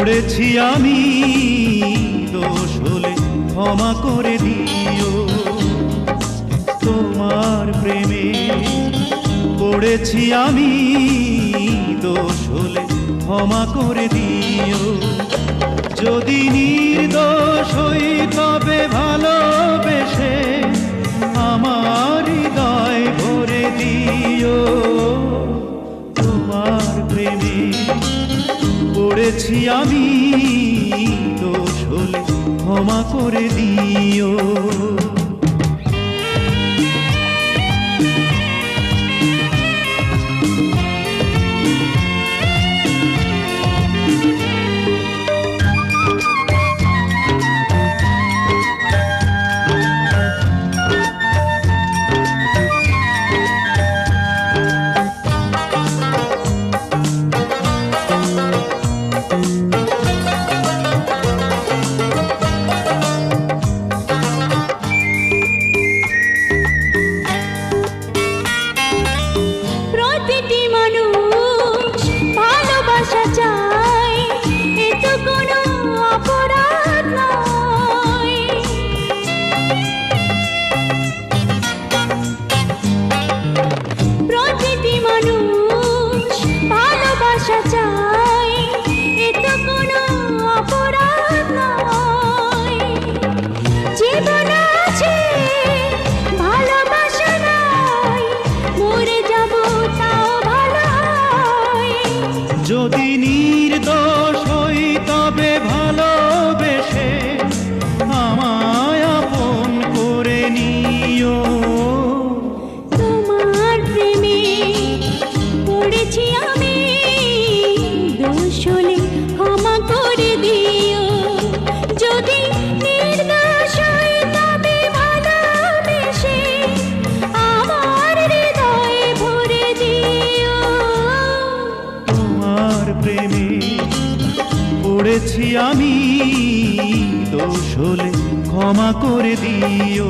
পড়েছি আমি, দোষ হলে ক্ষমা করে দিও। তোমার প্রেমে পড়েছি আমি, দোষ হলে ক্ষমা করে দিও। যদি নির্দোষ হই তবে ভালোবেসে আমার হৃদয় ভরে দিও। তোমার প্রেমে পড়েছি আমি, দোষ হলে ক্ষমা করে দিও। যদি নির্দোষ হই তবে ভালোবেসে আমায় আপন করে নিও। তোমার প্রেমে পড়েছি আমি, দোষ হলে ক্ষমা করে দিও। যদি নির্দোষ হই তবে ভালোবেসে আমার হৃদয়ে ভরে দিও। তোমার প্রেমে পড়েছি আমি, দোষ হলে ক্ষমা করে দিও।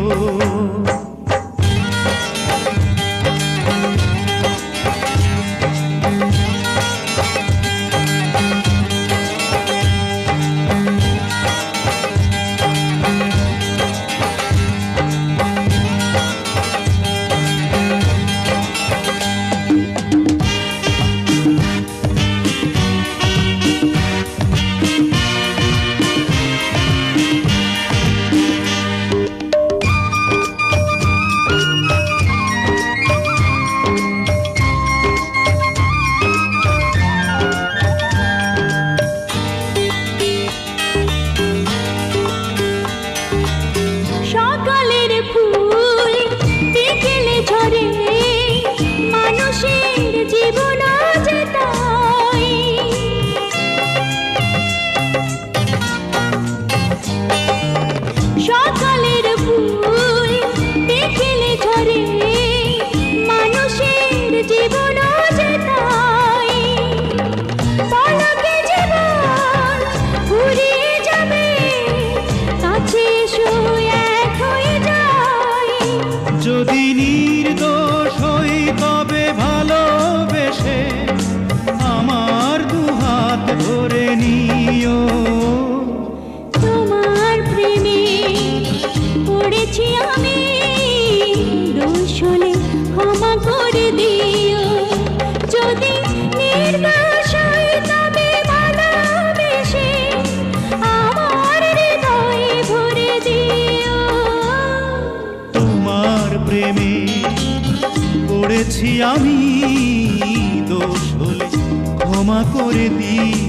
যদি নির্দোষ হই তবে ভালোবেসে আমার দুহাত ধরে নিও। তোমার প্রেমে পড়েছি আমি, দোষ হলে ক্ষমা করে দিও। যদি নির্দোষ হই তবে ভালোবেসে আমার হৃদয়ে ভরে দিও। তোমার প্রেমে পড়েছি আমি, দোষ হলে ক্ষমা করে দিও।